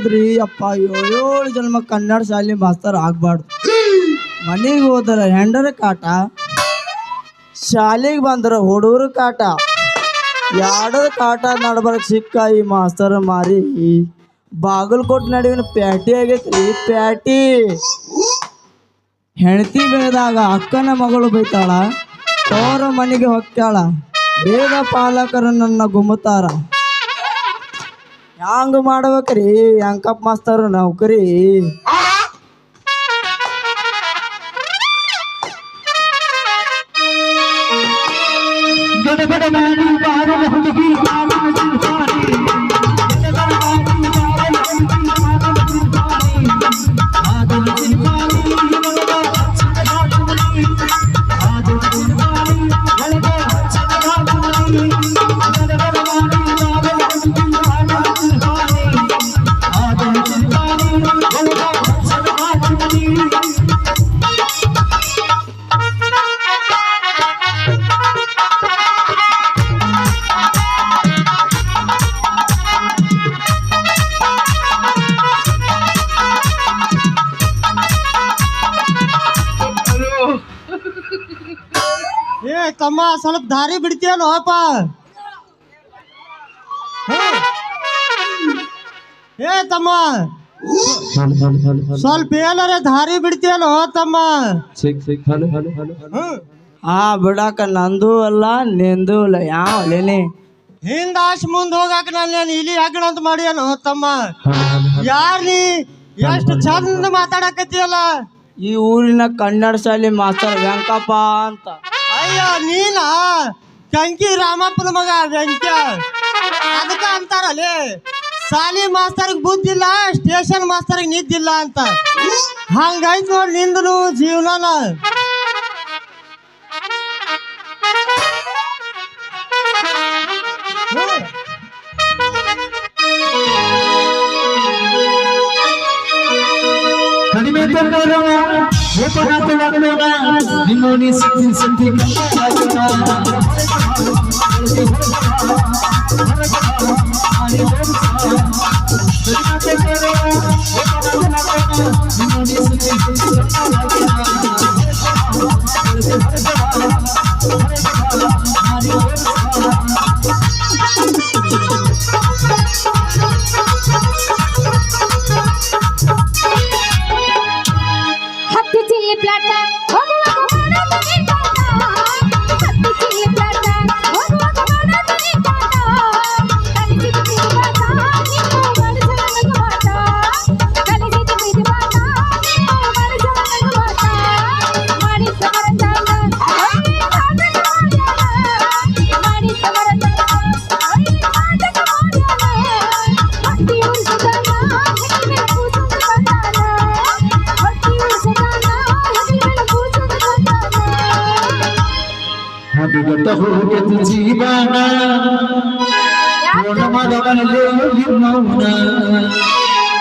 ಹೋದ್ರಿ ಅಪ್ಪ 7 ಜನ್ಮ ಕನ್ನಡ ಶಾಲೆ ಮಾಸ್ತರ್ ಆಗ್ಬಾರ್ದು. ಮನೆಗೆ ಹೋದ್ರ ಹೆಂಡರ ಕಾಟ, ಶಾಲೆಗೆ ಬಂದ್ರ ಹುಡುಗರ ಕಾಟ, ಎರಡರ ಕಾಟ ನಡ್ಬರ್ಕ್ ಸಿಕ್ಕ ಈ ಮಾಸ್ತರ್ ಮಾರಿ ಬಾಗಲಕೋಟ್ ನಡುವಿನ ಪ್ಯಾಟಿ ಆಗೈತ್ರಿ. ಪ್ಯಾಟಿ ಹೆಂಡತಿ ಬೇದಾಗ ಅಕ್ಕನ ಮಗಳು ಬೈತಾಳ, ತೋರ ಮನೆಗೆ ಹೊಕ್ಕಾಳ, ಬೇಗ ಪಾಲಕರು ನನ್ನ ಗುಮ್ಮತಾರ. ಹ್ಯಾಂಗ ಮಾಡ್ಬೇಕ್ರಿ ಅಂಕಪ್ಪ ಮಾಸ್ತರ್ ನೌಕರಿ? ತಮ್ಮ ಸ್ವಲ್ಪ ದಾರಿ ಬಿಡ್ತೀಯಲ್ಲೋಪ? ತಮ್ಮ ಸ್ವಲ್ಪ ಏನಾರ ದಾರಿ ಬಿಡ್ತೀಯಲ್ಲೋ ತಮ್ಮ? ಬಿಡಾಕ ನಂದು ಅಲ್ಲ ನಿಂದು ಅಲ್ಲ, ಯಾವ ಲೇನೆ ಹಿಂದ ಆಶ್ ಮುಂದ್ ಹೋಗಾಕ ನಾನು ಇಲ್ಲಿ ಹಾಕಣ ಅಂತ ಮಾಡ್ಯಾನು ತಮ್ಮ. ಯಾರ್ ನೀ ಎಷ್ಟು ಚಂದ ಮಾತಾಡಕತ್ತೀಯಲ್ಲ? ಈ ಊರಿನ ಕನ್ನಡ ಶಾಲೆ ಮಾಸ್ತರ್ ವೆಂಕಪ್ಪ ಅಂತ. ಅಯ್ಯ ನೀನ ಕಂಕಿ ರಾಮಪ್ಪನ ಮಗ ವೆಂಕ, ಅದಕ್ಕ ಅಂತಾರಲ್ಲಿ ಶಾಲಿ ಮಾಸ್ತರ್ಗ್ ಬುದ್ಧಿಲ್ಲ, ಸ್ಟೇಷನ್ ಮಾಸ್ತರ್ಗ್ ನಿದ್ದಿಲ್ಲ ಅಂತ. ಹಂಗಾಯ್ತು ನೋಡಿ ನಿಂದನು ಜೀವನ. ಕಡಿಮೆ ನಿನ್ನೋನಿ ಸಿದ್ಧಿ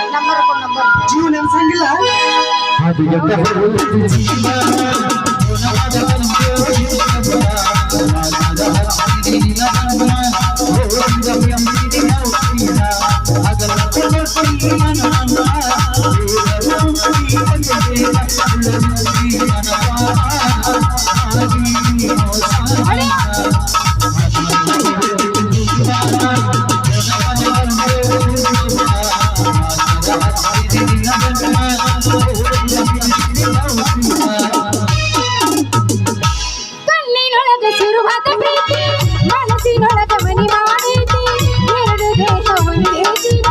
ಜೀವನ ಜೀವನ ಅನ್ಸಂಗಿಲ್ಲ. ಕಣ್ಣಿನೊಳಗೆ ಶುರುವಾದ ಪ್ರೀತಿ, ಮನಸ್ಸಿನೊಳಗೆ ಮನಿ ಮಾಡೈತಿ, ಎರಡು ದೇಶ ಒಂದೇ ಜೀವ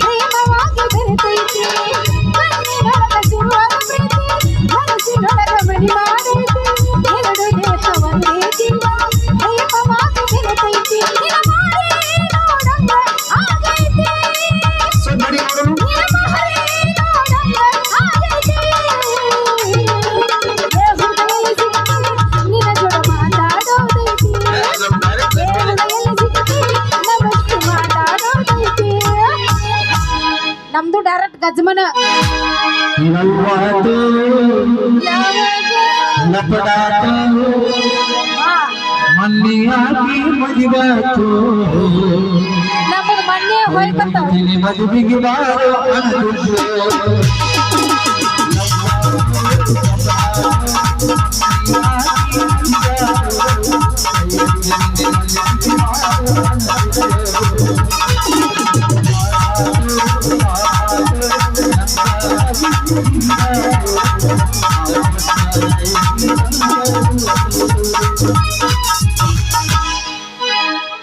ಪ್ರೇಮವಾಗಿ ಬೆರೆತೈತಿ. ಕಣ್ಣಿನೊಳಗೆ ಶುರುವಾದ ಪ್ರೀತಿ, ಮನಸ್ಸಿನೊಳಗೆ ಮನಿ ಮಾಡೈತಿ, ಎರಡು ದೇಶ ಒಂದೇ ಜೀವ ಪ್ರೇಮವಾಗಿ ಬೆರೆತೈತಿ. ನಮ್ದು ಡೈರೆಕ್ಟ್ ಗಜ್ಮನ ಮನ್ನಿಯಾಗಿ ಮದಿವಾತು ನಮ್ಮದು ಮಣ್ಣೆ ಹೋಯ್ ಬರ್ತಾವ ಮದುವೆಗೆ ಬಾರೋ ಅನ್ನುವುದು.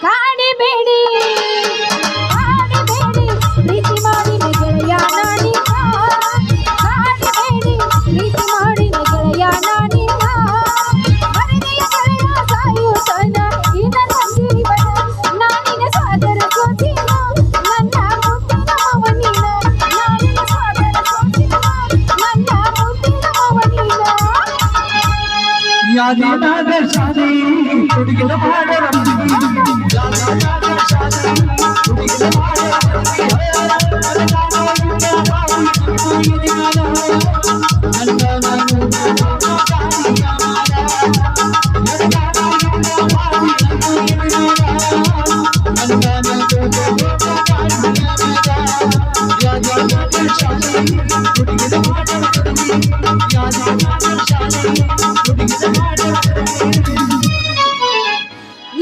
ಕಾಡಿಬೇಡಿ ಕಾಡಿಬೇಡಿ ಪ್ರೀತಿ ಮಾಡಿದ ಗೆಳೆಯ ನಾನಿಲ್ಲ ಕಾಡಿಬೇಡಿ ಪ್ರೀತಿ ಮಾಡಿದ ಗೆಳೆಯ ನಾನಿಲ್ಲ ಮರನೆಯ ಗೆಳೆಯ ಸಾಯುತ್ತಾನ ಇನ್ನ ಸಂಜೀವನ ನಾನಿನ ಸಾದರ ಸೋತಿನ ನನ್ನ ಮುತ್ತಿನ ಮವನಿನ ನಾನಿನ ಸಾದರ ಸೋತಿನ ನನ್ನ ಮುತ್ತಿನ ಮವನಿನ ಯಾದಿನಾದ ಶಾದಿ ಹುಡುಗಿನ ಮಾಡರ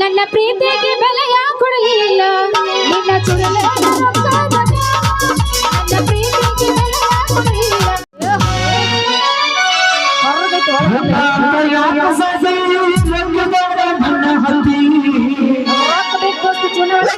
ನನ್ನ ಪ್ರೀತಿಗೆ ಬೆಲೆಯ ಕೊಡಲಿಲ್ಲ ನಿನ್ನ ಚುಡಲೆ ರೊಕ್ಕದ ಮ್ಯಾಲ. ನನ್ನ ಪ್ರೀತಿಗೆ ಬೆಲೆಯ ಕೊಡಲಿಲ್ಲ ಹೊರಗೈತೆ ರೊಕ್ಕ ಬೇಕು ಅಷ್ಟು ಚುನಾವಣೆ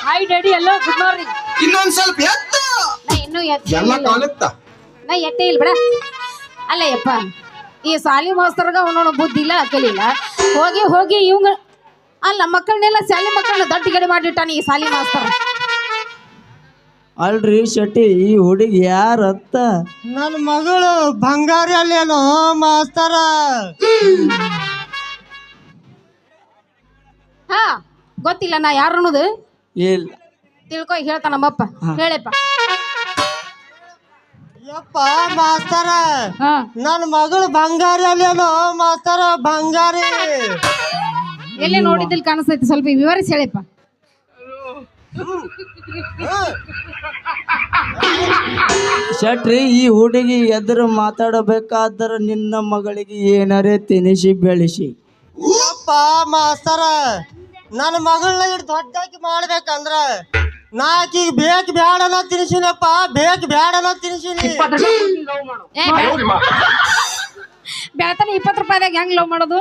ಹಾಯ್ ಡ್ಯಾಡಿ ಎಲ್ಲೋ ಗುಡ್ ಮಾರ್ನಿಂಗ್ ಇನ್ನೊಂದ್ ಸ್ವಲ್ಪ ಎತ್ತ ನಾ ಇನ್ನೂ ಎಲ್ಲ ಕಾಲುತ್ತ ನಾ ಎತ್ತೇ ಇಲ್ಲ ಬಿಡ ಅಲ್ಲಯ್ಯಪ್ಪ ಈ ಸಾಲಿ ಮಾಸ್ತರ್ಗ ಅವನೋಣ ಬುದ್ಧಿ ಇಲ್ಲ ಕಲಿಲ್ಲ ಹೋಗಿ ಹೋಗಿ ಇವಂಗ ಅಲ್ಲ ಮಕ್ಕಳನ್ನೆಲ್ಲ ಶಾಲಿ ಮಕ್ಕಳನ್ನ ದೊಡ್ಡ ಮಾಡಿಟ್ಟಾನ ಈ ಸಾಲಿ ಮಾಸ್ತರ್ ಅಲ್ರಿ ಶೆಟ್ಟಿ ಈ ಹುಡುಗಿ ಯಾರತ್ತ ನನ್ನ ಮಗಳು ಬಂಗಾರಿ ಅಲ್ಲೇನೋ ಮಾಸ್ತರ ಹಾ ಗೊತ್ತಿಲ್ಲ ನಾ ಯಾರು ಅನ್ನೋದು ಇಲ್ಲ ತಿಳ್ಕೊ ಹೇಳ್ತಾನ ನಮ್ಮಪ್ಪ ಹೇಳಪ್ಪ ಯಪ್ಪ ಮಾಸ್ತರ ಹಾ ನನ್ನ ಮಗಳು ಬಂಗಾರಿ ಅಲ್ಲೇನೋ ಮಾಸ್ತರ ಬಂಗಾರಿ ಎಲ್ಲೇ ನೋಡಿದ್ದಲ್ಲಿ ಕಾಣಿಸ್ತೈತಿ ಸ್ವಲ್ಪ ವಿವರಿಸಿ ಹೇಳಪ್ಪ ಶೆಟ್ರಿ ಈ ಹುಡುಗಿ ಎದುರು ಮಾತಾಡಬೇಕಾದ್ರ ನಿನ್ನ ಮಗಳಿಗೆ ಏನಾರೇ ತಿನಿಸಿ ಬೆಳೆಸಿ ಯಪ್ಪ ಮಾಸ್ತರ ನನ್ನ ಮಗಳನ್ನ ಇಟ್ಟು ದೊಡ್ಡಾಕಿ ಮಾಡ್ಬೇಕಂದ್ರ ನಾಕೀಗ ಬೇಕ್ ಬ್ಯಾಡನ ತಿನ್ಸಿನಪ್ಪ ಬೇಕ್ ಬ್ಯಾಡನ ತಿನ್ಸಿನಿ ಬೆಳತನ 20 ರೂಪಾಯಿದಾಗ ಹೆಂಗ್ ಲವ್ ಮಾಡೋದು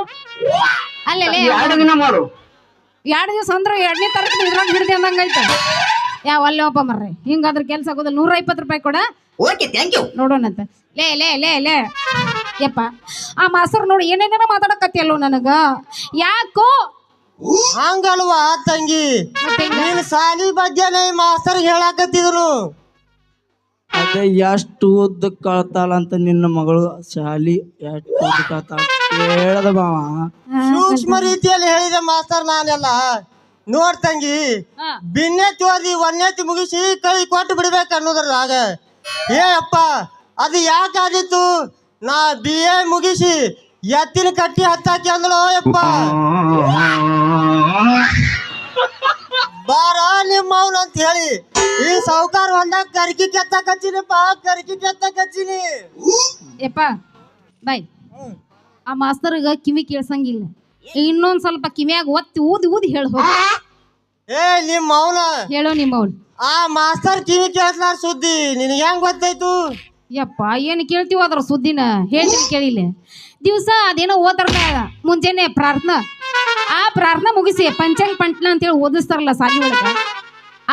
ಅಲ್ಲೇ 2 ದಿನ ಮಾಡು 2 ದಿವಸ ಅಂದ್ರೆ 2ನೇ ತಾರೀಕು ಇದ್ರಾಗ ಹಿಡ್ದೆ ಅಂದಂಗೈತೆ ಯಾವ ಅಲ್ಲಪ್ಪ ಮರ್ರಿ ಹಿಂಗಾದ್ರ ಕೆಲ್ಸ ಆಗೋದಿಲ್ಲ 120 ರೂಪಾಯಿ ಕೊಡ ಓಕೆ ಥ್ಯಾಂಕ್ ಯು ನೋಡೋಣಂತ ಲೇ ಲೇ ಲೇ ಲೇ ಯಪ್ಪ ಆ ಮಾಸ್ತರ್ ನೋಡಿ ಏನೇನೇನೋ ಮಾತಾಡಕತ್ತಿಯಲ್ಲೋ ನನಗ ಯಾಕೋ ಹಂಗಲ್ವಾ ತಂಗಿ ನೀನ್ ಸಾಲಿ ಬಗ್ಗೆನೇ ಮಾಸ್ತರ್ ಹೇಳಾಕತ್ತಿದ್ರು ಅದೇ ಎಷ್ಟು ಉದ್ದ ಕಳ್ತಾಳ ಅಂತ ನಿನ್ನ ಮಗಳು ಶಾಲಿ ಎಷ್ಟು ಉದ್ದ ಕಳ್ತಾಳ ಕೇಳದ ಬಾವ ಸೂಕ್ಷ್ಮ ರೀತಿಯಲ್ಲಿ ಹೇಳಿದೆ ಮಾಸ್ತರ್ ನಾನೆಲ್ಲ ನೋಡ್ ತಂಗಿ ಬಿನ್ನೆತ್ತಿ ಓದಿ ಒಂದೇತಿ ಮುಗಿಸಿ ಕೈ ಕೊಟ್ಟು ಬಿಡ್ಬೇಕು ಅನ್ನೋದ್ರಾಗ ಏ ಅಪ್ಪ ಅದು ಯಾಕಾದಿತ್ತು ನಾ BA ಮುಗಿಸಿ ಎತ್ತಿನ ಕಟ್ಟಿ ಹತ್ತಾಕಿ ಅಂದಳು ಯಪ್ಪ ಬಾರ ನಿಮ್ಮ ಅವ್ನ ಅಂತ ಹೇಳಿ ಈ ಸಾವುಕಾರ ಹೊಂದಾಗ ಕರ್ಕಿ ಕೆತ್ತಕ್ ಹಚ್ಚಿನಪ್ಪ ಕರ್ಕಿ ಕೆತ್ತಕ್ ಹಚ್ಚಿನಿ ಯಪ್ಪ ಬಾಯ್ ಆ ಮಾಸ್ತರ್ಗ ಕಿವಿ ಕೇಳ್ಸಂಗಿಲ್ಲ ಇನ್ನೊಂದ್ ಸ್ವಲ್ಪ ಕಿವಿಯಾಗ ಒತ್ತಿ ಊದಿ ಊದಿ ಹೇಳ ಏ ನಿಮ್ಮ ಅವನ ಹೇಳೋ ನಿಮ್ಮ ಅವ್ನು ಆ ಮಾಸ್ತರ್ ಕಿವಿ ಕೇಳಿಸ್ಲಾರ ಸುದ್ದಿ ನಿನಗೆ ಹೆಂಗ್ ಗೊತ್ತಾಯ್ತು ಯಪ್ಪ ಏನು ಕೇಳ್ತೀವ ಅದ್ರ ಸುದ್ದಿನ ಹೇಳ್ತೀನಿ ಕೇಳಿಲ್ಲ. ದಿವಸ ಅದೇನೋ ಓದಾರ ಮುಂಜಾನೆ ಪ್ರಾರ್ಥನಾ, ಆ ಪ್ರಾರ್ಥನಾ ಮುಗಿಸಿ ಪಂಚಾಂಗ ಪಂಟ್ನ ಅಂತೇಳಿ ಓದಿಸ್ತಾರಲ್ಲ ಸಾಲಿ ಒಳಗ,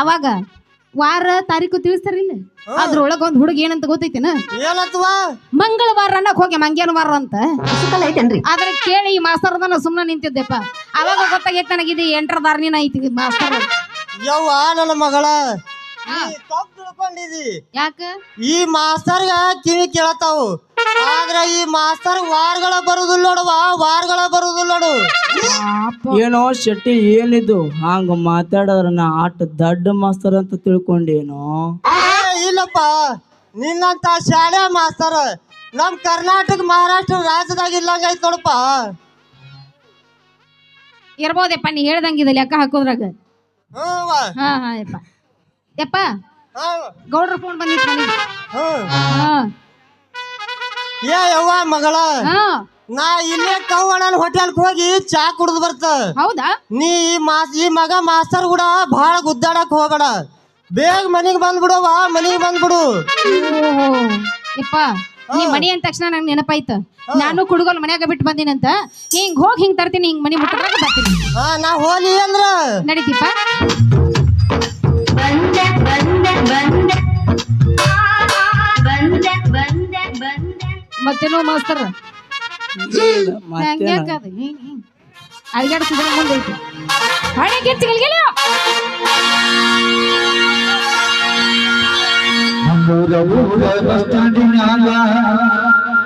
ಅವಾಗ ವಾರ ತಾರೀಕು ತಿಳಿಸ್ತಾರಿಲ್ಲ, ಅದ್ರೊಳಗ ಒಂದ್ ಹುಡುಗ ಏನಂತ ಗೊತ್ತೈತೇನ? ಏನಂತವ? ಮಂಗಳವಾರ ಅನ್ನಕ್ ಹೋಗಿ ಮಂಗ್ಯಾನ ವಾರ ಅಂತ ಅದ್ರ ಕೇಳಿ ಈ ಮಾಸ್ತರ್ದನ ಸುಮ್ನ ನಿಂತಿದ್ದೆಪ್ಪ. ಅವಾಗ ಗೊತ್ತಾಗೈತೆ ನನಗಿದು 8ರ ದಾರಿನ ಐತಿ ಮಾಸ್ತರ್. ಯವ್ವ ನನ್ನ ಮಗಳ, ತಪ್ಪು ತಿಳ್ಕೊಂಡಿದಿ. ಯಾಕ? ಈ ಮಾಸ್ತರ್ಗ ಕಿವಿ ಕೇಳತಾವು, ಆದ್ರ ಈ ಮಾಸ್ತರ್ ವಾರಗಳ ಬರುದಿಲ್ಲ ನೋಡುವ, ವಾರಗಳ ಬರುದಿಲ್ಲ ನೋಡು. ಏನೋ ಶೆಟ್ಟಿ ಏನಿದು ಹಂಗ ಮಾತಾಡದ್ರ ನಾ ಆಟ ದಡ್ಡ ಮಾಸ್ತರ್ ಅಂತ ತಿಳ್ಕೊಂಡೇನೋ? ಇಲ್ಲಪ್ಪ, ನಿನ್ನಂತ ಶಾಲೆ ಮಾಸ್ತರ್ ನಮ್ ಕರ್ನಾಟಕ ಮಹಾರಾಷ್ಟ್ರ ರಾಜ್ಯದಾಗ ಇಲ್ಲಂಗ ಐತ್ ನೋಡಪ್ಪ. ಇರ್ಬೋದಪ್ಪ, ನೀ ಹೇಳ್ದಂಗಿದ ಲೆಕ್ಕ ಹಾಕೋದ್ರಾಗ. ಹ್ಞೂ ಹಾ ಹಾ ಯಪ್ಪ. ಯಪ್ಪ ಹ್ಞೂ ಗೌಡ್ರ ಫೋನ್ ಬಂದಿತ್ತು ನನಗೆ. ಹ್ಞೂ ಏ ಯವ್ವ ಮಗಳ, ನಾ ಇಲ್ಲೇ ಕವ್ವಣ್ಣನ ಹೋಟೆಲ್ಗೆ ಹೋಗಿ ಚಾ ಕುಡ್ದು ಬರ್ತ. ಹೌದಾ? ನೀ ಈ ಮಗ ಮಾಸ್ತರ್ ಕೂಡ ಭಾಳ ಗುದ್ದಾಡಕ್ ಹೋಗಬೇಡ, ಬೇಗ ಮನಿಗೆ ಬಂದ್ಬಿಡವ, ಮನಿಗೆ ಬಂದ್ಬಿಡು. ಯಪ್ಪ ನೀ ಮನಿ ಅಂದ ತಕ್ಷಣ ನಂಗೆ ನೆನಪಾಯ್ತು, ನಾನು ಕುಡುಗೋಲ್ ಮನ್ಯಾಗ ಬಿಟ್ಟು ಬಂದಿನಂತ. ಹಿಂಗ್ ಹೋಗಿ ಹಿಂಗ್ ತರ್ತೀನಿ, ಹಿಂಗ್ ಮನಿ ಮುಟ್ಟಾಗ ಬರ್ತೀನಿ. ಹಾ ನಾ ಹೋಲಿ ಅಂದ್ರ ನಡೀತಿಪ್ಪ. ಮತ್ತೇನೋ ಮಾಸ್ತರ್ ಅಲ್ಗಾಡ್ಸಿದ್ರೆ ಮುಂದೈತಿ ಹಳೆ ಗೆಚ್ಚಿಗಳಿಗೆಲ್ಲ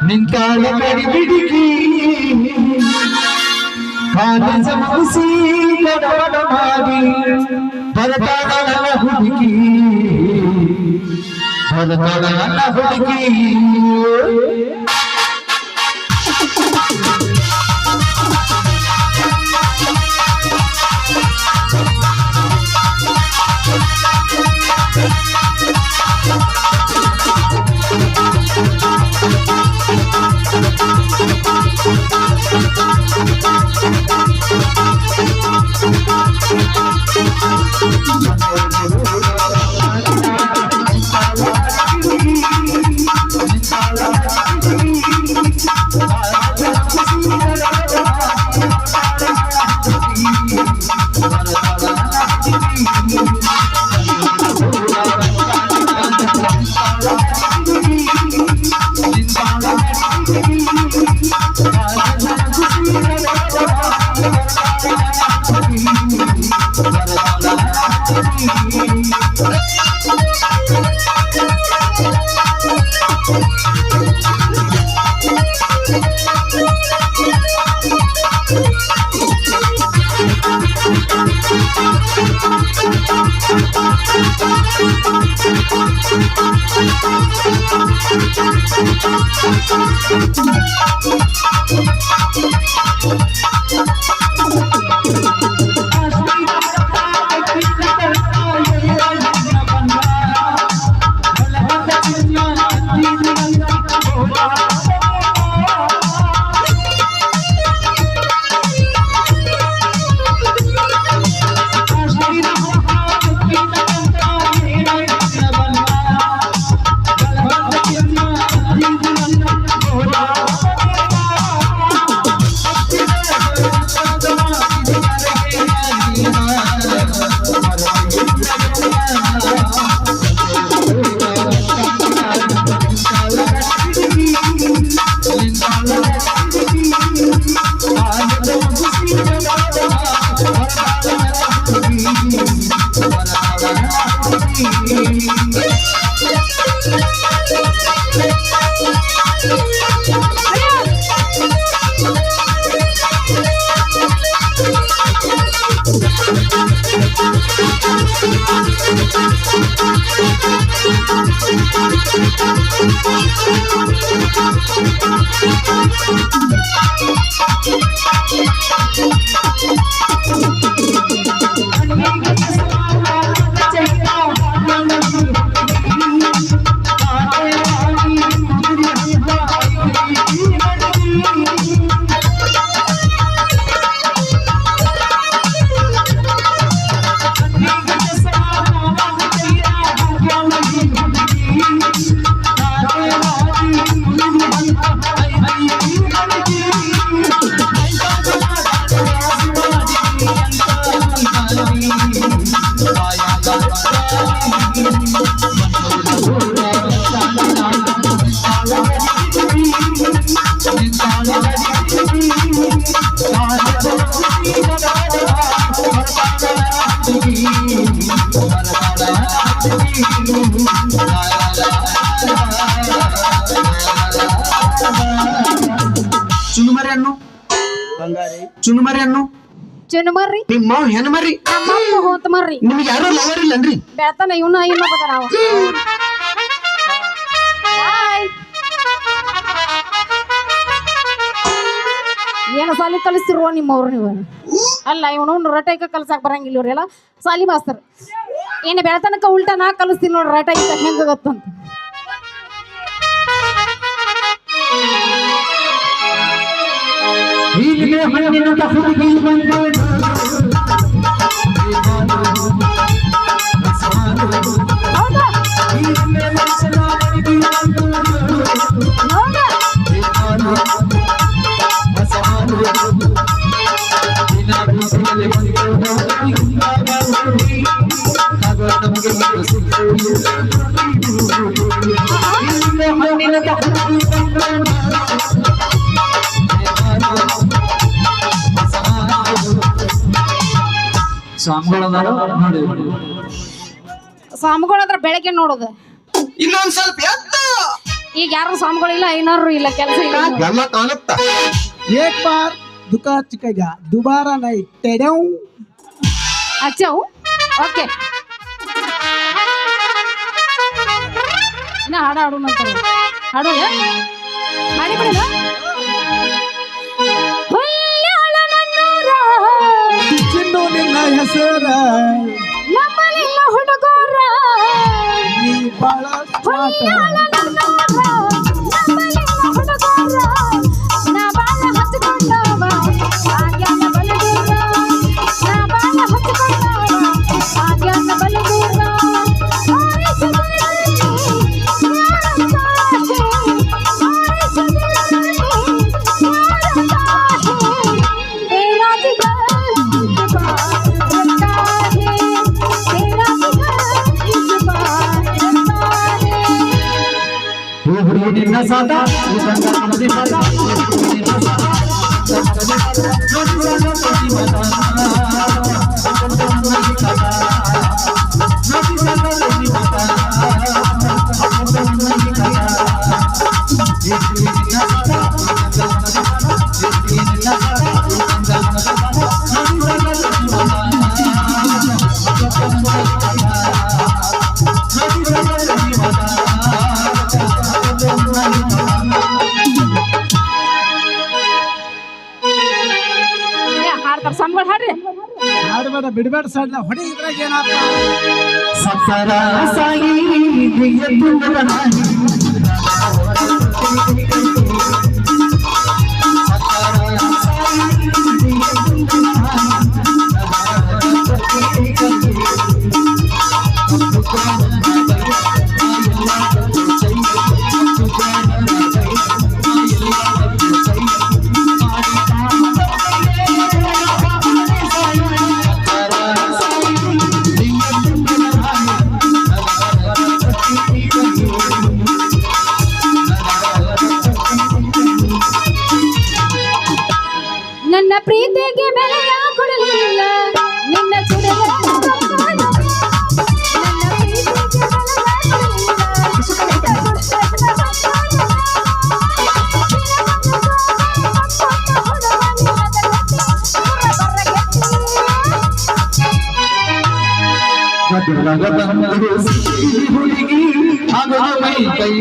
ನಿಂತಾಳ ಕಡಿ ಬಿಡಿಗಿ ಕಾಲೇಜ ಮುಗಿಸಿ ಗಡಬಡ ಮಾಡಿ ಬರ್ತಾಳ ನನ್ನ ಹುಡುಗಿ, ಬರ್ತಾಳ ನನ್ನ ಹುಡುಗಿ. Come on. ಚುನುಮರಿ ಅನ್ನು ಬಂಗಾರಿ ಚುನುಮರಿ ಅನ್ನು ಚುನುಮರ್ರಿ ನಿಮ್ಮ ಹೆಣ್ಮರಿ ನಮ್ಮಪ್ಪ ಹೋತ ಮರ್ರಿ ನಿಮ್ಗೆ ಯಾರು ಲವರ್ ಇಲ್ಲನ್ರಿ ಬೆಳತನ ಇವನ ಇನ್ನೊಬ್ಬ ನಾವು ಏನು ಸಾಲಿ ಕಲಿಸ್ತಿರುವ ನಿಮ್ಮವ್ರು ನೀವು ಅಲ್ಲ ಇವನು ರಟೈಕ ಕಲ್ಸಕ್ ಬರಂಗಿಲ್ಲ ಇವ್ರೆಲ್ಲ ಸಾಲಿ ಮಾಸ್ತರ್ ಏನು ಬೆಳತನಕ ಉಲ್ಟಾ ನಾ ಕಲಿಸ್ತೀನಿ ನೋಡ್ರಿ ರಟೈಕ ಹೆಂಗ ಗೊತ್ತಂತ ಹೀಗೆ ಹಣ್ಣಿನ ಹುಡುಗಿ ಬಂದಳು ಹೌದಾ ಹೀಗೆ ಮನಸ್ಸಿನ ಹುಡುಗಿ ಬಂದಳು ಹೌದಾ ಸ್ವಾಮಿಗಳದಾರ ನೋಡಿ ಸ್ವಾಮಿಗಳದ್ರ ಬೆಳಗ್ಗೆ ನೋಡೋದು ಇನ್ನೊಂದ್ ಸ್ವಲ್ಪ ಎತ್ತ ಈಗ ಯಾರು ಸ್ವಾಮಿಗಳಿಲ್ಲ ಐನಾರು ಇಲ್ಲ ಕೆಲಸ ಇಲ್ಲ ಎಲ್ಲ ಕಾಣುತ್ತ एक बार दुका चिकेगा दोबारा नहीं टेढ़ऊ ಅಚ್ಚವು ಓಕೆ ಇನ್ನ ಹಾಡು ಹಾಡು ಅಂತಾರೆ ಹಾಡು ಹಾಡಿ ಬಿಡೋಣ ಚಿನ್ನು ನಿನ್ನ ಹೆಸರ ನಮ್ಮಲ್ಲಿಲ್ಲ ಹುಡುಗರ ನೀ ಬಾಳ ಸ್ಮಾರ್ಟ್ ನಾ ಬಾಳ ಹಚ್ಕೊಂಡವ ಆಗ್ಯಾನ ಬಲದೂರ ನಾ ಬಾಳ ಹಚ್ಕೊಂಡವ ಆಗ್ಯಾನ ಬಲದೂರ ನಿನ್ನ ಸಾದಾ ಹಾಡ್ತಾರ ಸಂಬಳ ಹಾಡ್ರಿ ಆಡಬೇಡ ಬಿಡಬೇಡ ಸಡ್ಲ ಹೊಡಿ ಇದ್ರಾಗ ಏನಾತ ಸತ್ತರ ಸಾಗಿ ನನ್ನ ಪ್ರೀತಿಗೆ ಬೆಲೆಯ ಕೊಡಲಿಲ್ಲ ನಿನ್ನ ಚುಡಲ ಹುಡುಗಿ ಹಾಗೂ ಮೈ ಕೈ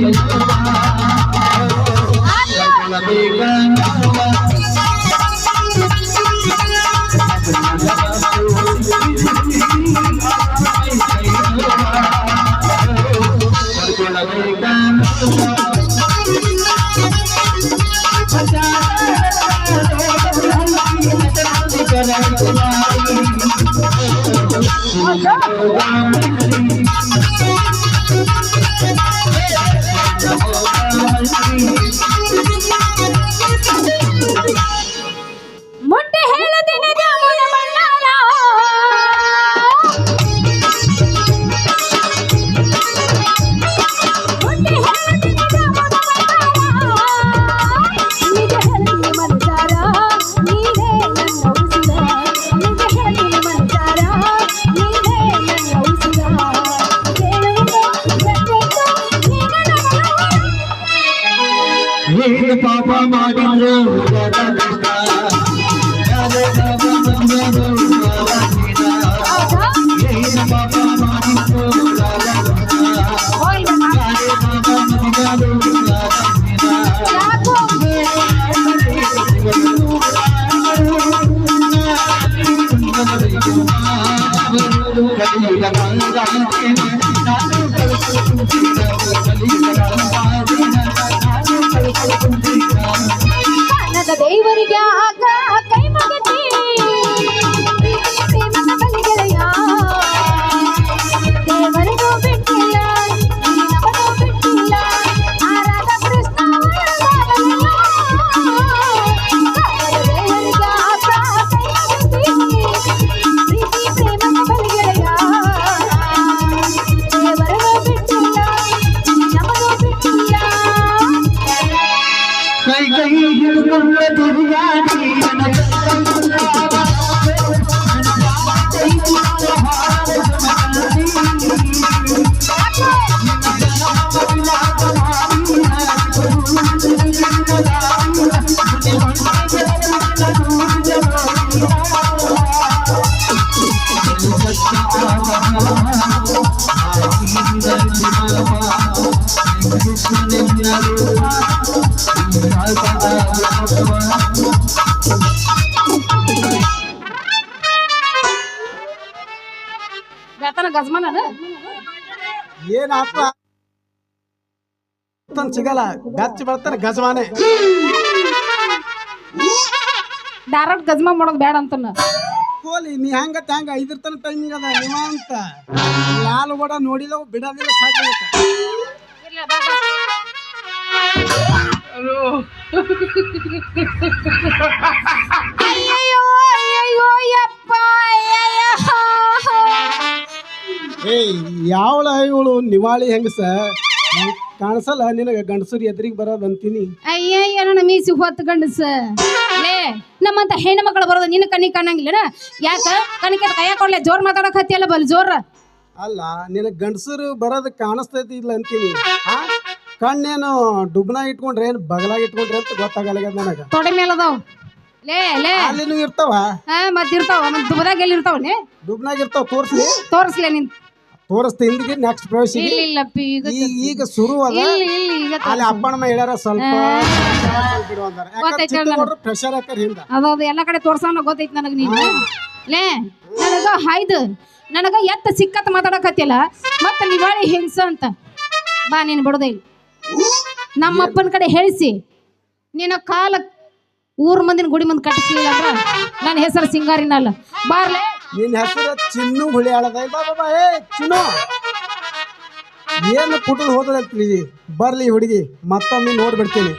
ಮೊಟ್ಟೆ ಹೇಳದಿನ ಜಾಮುನ ಬಣ್ಣಾರ ಪಾಪ ಮಾಡಿದ್ರು ಯಾರೇ ಪಾಪ ಮಾಡಿದ್ರು ಏನು ಪಾಪ ಮಾಡಿದ್ರು ಹೋಗ್ಲಿ ಯಾರೇ ಪಾಪ ಮಾಡಿದ್ರು ಯಾಕೋ ಕನ್ನಡ ದೇವರಿಗೆ ಆಗ ಕೈ ಮಗತಿ ಪ್ರೇಮದ ಬಲಿಗೆಳೆಯ ದೇವರಿಗೂ ಬಿಟ್ಟಿಲ್ಲ ನಮಗೂ ಬಿಟ್ಟಿಲ್ಲ ಆರಾಧ ಕೃಷ್ಣ ವರದಾನಯ್ಯ. ಕನ್ನಡ ದೇವರಿಗೆ ಆಗ ಕೈ ಮಗತಿ ಪ್ರೀತಿ ಪ್ರೇಮದ ಬಲಿಗೆಳೆಯ ದೇವರಿಗೂ ಬಿಟ್ಟಿಲ್ಲ ನಮಗೂ ಬಿಟ್ಟಿಲ್ಲ. ಕೈ ಕೈ ಹಿಡ್ಕೊಂಡ ತಿರುಗಾಡಿ ಬೇತನ ಗಜ್ಮನ ಏನಾತ ಸಿಗಲ್ಲ ಗಚ್ಚ ಬರ್ತಾನೆ ಗಜವಾನೆ ಡೈರೆಕ್ಟ್ ಗಜ್ಮ ಮಾಡೋದು ಬೇಡ ಅಂತನ ಕೋಲಿ ನೀ ಹಂಗ ಹಂಗ ಐದರ ತನ ಟೈಮಿಂಗ್ ಅದ ನಿಮ್ಮ ಅಂತ ಲಾಲ್ ಕೂಡ ನೋಡಿದವು ಬಿಡೋದಿಲ್ಲ ಸಾಕಾಗತ್ತ ಅಯ್ಯಯ್ಯೋ ಅಯ್ಯಯ್ಯೋ ಯಪ್ಪ ಏಯ್ ಯಾವಳ ಇವಳು ನಿವಾಳಿ ಹೆಂಗಸ ಕಾಣಿಸಲ್ಲ ನಿನಗ ಗಂಡಸರು ಎದುರಿಗೆ ಬರೋದು ಅಂತೀನಿ ಅಯ್ಯಯ್ಯ ನನ್ನ ಮೀಸಿ ಹೊತ್ತು ಗಂಡಸ ಲೇ ನಮ್ಮಂತ ಹೆಣ್ಣು ಮಕ್ಕಳು ಬರೋದು ನಿನ್ನ ಕಣ್ಣಿ ಕಾಣಂಗಿಲ್ಲ ಯಾಕ ಕಣಿಕೆ ಕೈಯ ಕೊಡ್ಲೆ ಜೋರ್ ಮಾತಾಡಕ್ ಹತ್ತಿಯಲ್ಲ ಬಲ್ ಜೋರ್ ಅಲ್ಲ ನಿನಗ ಗಂಡಸರು ಬರೋದು ಕಾಣಿಸ್ತೈತಿ ಇಲ್ಲ ಅಂತೀನಿ ಆ ಕಣ್ಣೇನು ಡುಬ್ನ ಇಟ್ಕೊಂಡ್ರೆ ಏನು ಬಗಲಾಗ ಇಟ್ಕೊಂಡ್ರೆ ಅಂತ ಗೊತ್ತಾಗಲ್ಲ ನನಗ ತೊಡೆ ಮೇಲೆ ಅದಾವ ಲೇ ಲೇ ಅಲ್ಲಿನೂ ಇರ್ತಾವ ಮತ್ ಇರ್ತಾವ ಮತ್ ದುಬದಾಗ ಎಲ್ಲಿ ಇರ್ತಾವನೆ ಡುಬ್ನಾಗ ಇರ್ತಾವ ತೋರ್ಸ್ಲಿ ತೋರಿಸ್ಲೇ ನಿನ್ ತೋರಿಸ್ತಾ ಹಿಂದಿಗೆ ನೆಕ್ಸ್ಟ್ ಪ್ರವೇಶ ಇಲ್ಲ ಇಲ್ಲಪ್ಪಿ ಈಗ ಈಗ ಶುರು ಅದ ಇಲ್ಲ ಇಲ್ಲ ಈಗ ಅಲ್ಲಿ ಅಪ್ಪಣ್ಣ ಹೇಳ್ಯಾರ ಸ್ವಲ್ಪ ಬಿಡು ಅಂದಾರ ಯಾಕಂದ್ರೆ ಪ್ರೆಷರ್ ಹಾಕರ್ ಹಿಂದ ಅದೌದು ಎಲ್ಲ ಕಡೆ ತೋರ್ಸೋಣ ಗೊತ್ತೈತಿ ನನಗೆ ನೀನು ಲೇ ನನಗ ಹಾಯ್ದು ನನಗ ಎತ್ತ ಸಿಕ್ಕತ್ ಮಾತಾಡಕತ್ತಿಲ್ಲ ಮತ್ತ ನಿವಾಳಿ ಹೆಂಗ್ಸ ಅಂತ ಬಾ ನೀನು ಬಿಡೋದೇ ಇಲ್ಲ ನಮ್ಮಪ್ಪನ ಕಡೆ ಹೇಳಿಸಿ ನಿನ್ನ ಕಾಲ ಊರ್ ಮಂದಿನ ಗುಡಿ ಮುಂದೆ ಕಟ್ಟಿಸ್ಲಿಲ್ಲ ಅಂದ್ರ ನನ್ನ ಹೆಸರು ಸಿಂಗಾರಿನಲ್ಲ ಬಾರ್ಲೆ ನಿನ್ನ ಹೆಸರು ಚಿನ್ನು ಹುಳಿ ಆಳದ ಬಾ ಬಾಬಾ ಏ ಚಿನ್ನು ಏನು ಪುಟಲ್ ಹೋದ್ರೆ ಬರ್ಲಿ ಹುಡುಗಿ ಮತ್ತೊಮ್ಮೆ ನೋಡ್ಬಿಡ್ತೀನಿ